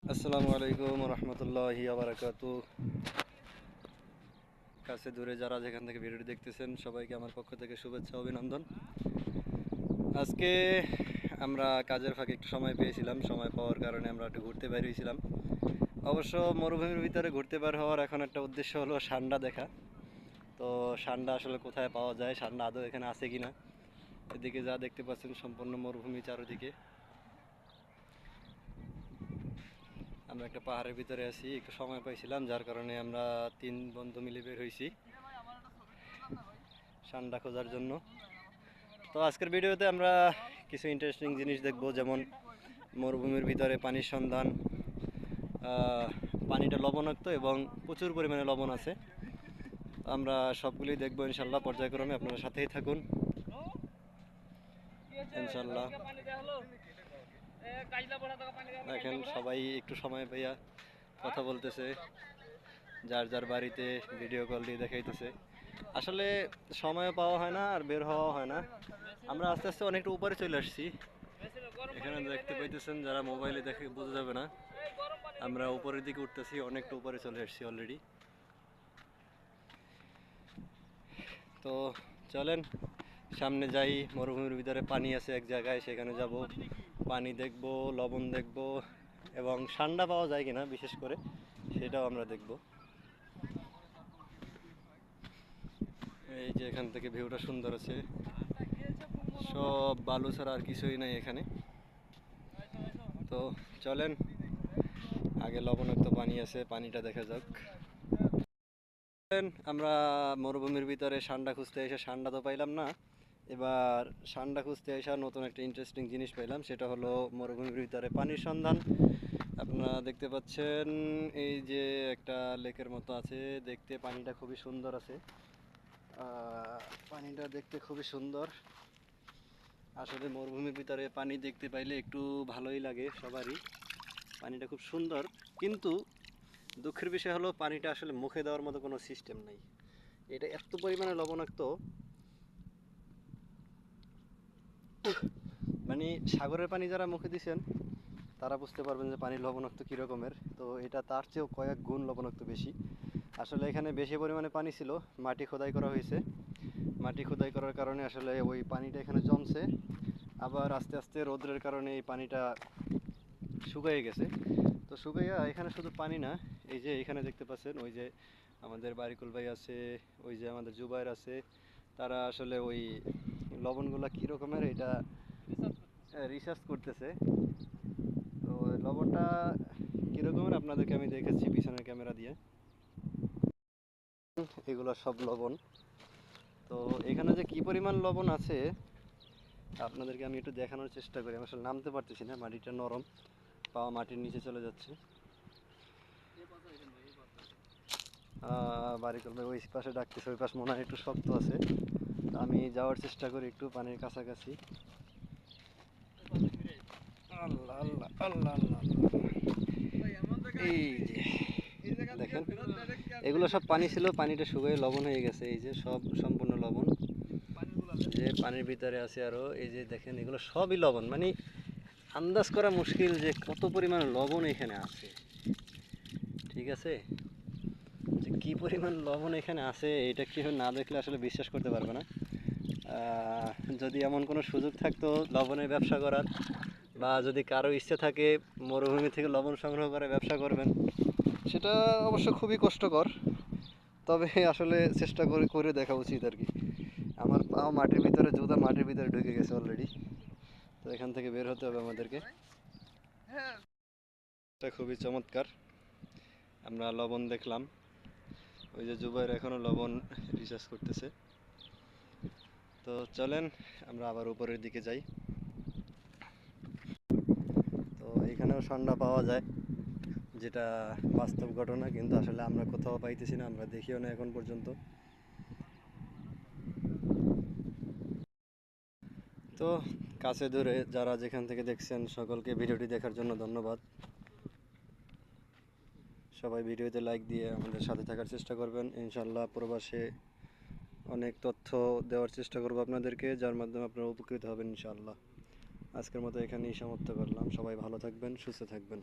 আসসালামু আলাইকুম রহমতুল্লাহি আবরাকাতু। কাছে দূরে যারা যেখান থেকে ভিডিওটি দেখতেছেন সবাইকে আমার পক্ষ থেকে শুভেচ্ছা অভিনন্দন। আজকে আমরা কাজের ফাঁকে একটু সময় পেয়েছিলাম, সময় পাওয়ার কারণে আমরা একটু ঘুরতে বের হয়েছিলাম। অবশ্য মরুভূমির ভিতরে ঘুরতে বের হওয়ার এখন একটা উদ্দেশ্য হলো সান্ডা দেখা। তো সান্ডা আসলে কোথায় পাওয়া যায়, সান্ডা আদৌ এখানে আছে কিনা। এদিকে যা দেখতে পাচ্ছেন সম্পূর্ণ মরুভূমি চারদিকে। আমরা একটা পাহাড়ের ভিতরে আছি, একটু সময় পাইছিলাম যার কারণে আমরা 3 বন্ধু মিলে বের হয়েছি সান্ডা খোঁজার জন্য। তো আজকের ভিডিওতে আমরা কিছু ইন্টারেস্টিং জিনিস দেখব, যেমন মরুভূমির ভিতরে পানির সন্ধান, পানিটা লবণাক্ত এবং প্রচুর পরিমাণে লবণ আছে। আমরা সবগুলোই দেখবো ইনশাল্লাহ পর্যায়ক্রমে, আপনারা সাথেই থাকুন ইনশাল্লাহ। দেখেন সবাই একটু সময় পাইয়া কথা বলতেছে, যার যার বাড়িতে ভিডিও কল দিয়ে দেখাইতেছে। আসলে সময় পাওয়া হয় না আর বের হওয়া হয় না। আমরা আস্তে আস্তে অনেকটা উপরে চলে আসছি। এখানে দেখতে পাইতেছেন, যারা মোবাইলে দেখে বোঝা যাবে না, আমরা উপরের দিকে উঠতেছি, অনেকটা উপরে চলে আসছি অলরেডি। তো চলেন সামনে যাই। মরুভূমির ভিতরে পানি আছে এক জায়গায়, সেখানে যাব, পানি দেখব, লবণ দেখব এবং ঠান্ডা পাওয়া যায় কিনা বিশেষ করে সেটাও আমরা দেখব। এই যে এখান থেকে ভিউটা সুন্দর আছে, সব বালু ছাড়া আর কিছুই নাই এখানে। তো চলেন, আগে লবণাক্ত পানি আছে, পানিটা দেখা যাক। আমরা মরুভূমির ভিতরে সান্ডা খুঁজতে এসে সান্ডা তো পাইলাম না। এবার সান্ডা খুঁজতে এসে নতুন একটা ইন্টারেস্টিং জিনিস পাইলাম, সেটা হলো মরুভূমির ভিতরে পানির সন্ধান। আপনারা দেখতে পাচ্ছেন এই যে একটা লেকের মতো আছে, দেখতে পানিটা খুবই সুন্দর আছে। পানিটা দেখতে খুবই সুন্দর। আসলে মরুভূমির ভিতরে পানি দেখতে পাইলে একটু ভালোই লাগে সবারই। পানিটা খুব সুন্দর, কিন্তু দুঃখের বিষয় হলো পানিটা আসলে মুখে দেওয়ার মতো কোনো সিস্টেম নাই। এটা এত পরিমাণে লবণাক্ত, মানে সাগরের পানি যারা মুখে দিছেন তারা বুঝতে পারবেন যে পানি লবণাক্ত কী রকমের। তো এটা তার চেয়েও কয়েক গুণ লবণাক্ত বেশি। আসলে এখানে বেশি পরিমাণে পানি ছিল, মাটি খোদাই করা হয়েছে। মাটি খোদাই করার কারণে আসলে ওই পানিটা এখানে জমছে, আবার আস্তে আস্তে রোদ্রের কারণে এই পানিটা শুকিয়ে গেছে। তো শুকাইয়া এখানে শুধু পানি না, এই যে এখানে দেখতে পাচ্ছেন ওই যে আমাদের বারিকুল ভাই আছে, ওই যে আমাদের জুবাইর আছে, তারা আসলে ওই লবণগুলা কী রকমের এটা রিসার্চ করতেছে। তো লবণটা কী রকমের আপনাদেরকে আমি দেখেছি পিছনের ক্যামেরা দিয়ে। এগুলো সব লবণ। তো এখানে যে কী পরিমাণ লবণ আছে আপনাদেরকে আমি একটু দেখানোর চেষ্টা করি। আমি আসলে নামতে পারতেছি না, মাটিটা নরম, পাওয়া মাটির নিচে চলে যাচ্ছে। বাড়ি করবে ওই পাশে ডাকতেছে, ওই পাশ মনে হয় একটু শক্ত আছে। আমি যাওয়ার চেষ্টা করি একটু পানির কাছাকাছি। আল্লাহ আল্লাহ আল্লাহ আল্লাহ, এই যে দেখেন এগুলো সব পানি ছিল, পানিটা শুকিয়ে লবণ হয়ে গেছে। এই যে সব সম্পূর্ণ লবণ, যে পানির ভিতরে আছে আরো, এই যে দেখেন এগুলো সবই লবণ। মানে আন্দাজ করা মুশকিল যে কত পরিমাণ লবণ এখানে আছে। ঠিক আছে, যে কী পরিমাণ লবণ এখানে আছে এটা কি না দেখলে আসলে বিশ্বাস করতে পারবে না। যদি এমন কোনো সুযোগ থাকতো লবণের ব্যবসা করার, বা যদি কারো ইচ্ছে থাকে মরুভূমি থেকে লবণ সংগ্রহ করে ব্যবসা করবেন, সেটা অবশ্য খুবই কষ্টকর, তবে আসলে চেষ্টা করে করে দেখা উচিত আর কি। আমার পাও মাটির ভিতরে, জুতা মাটির ভিতরে ঢুকে গেছে অলরেডি। তো এখান থেকে বের হতে হবে আমাদেরকে। এটা খুবই চমৎকার। আমরা লবণ দেখলাম, ওই যে জুবাইর এখনও লবণ রিসার্চ করতেছে। তো চলেন আমরা আবার উপরের দিকে যাই। তো এখানেও ষণ্ঢা পাওয়া যায়, যেটা বাস্তব ঘটনা, কিন্তু আসলে আমরা কোথাও পাইতেছি না, আমরা দেখিও না এখন পর্যন্ত। তো কাছে দূরে যারা যেখান থেকে দেখছেন সকলকে ভিডিওটি দেখার জন্য ধন্যবাদ। সবাই ভিডিওতে লাইক দিয়ে আমাদের সাথে থাকার চেষ্টা করবেন। ইনশাল্লাহ প্রবাসে অনেক তথ্য দেওয়ার চেষ্টা করব আপনাদেরকে, যার মাধ্যমে আপনারা উপকৃত হবেন ইনশাআল্লাহ। আজকের মতো এখানেই সমাপ্ত করলাম। সবাই ভালো থাকবেন, সুস্থ থাকবেন।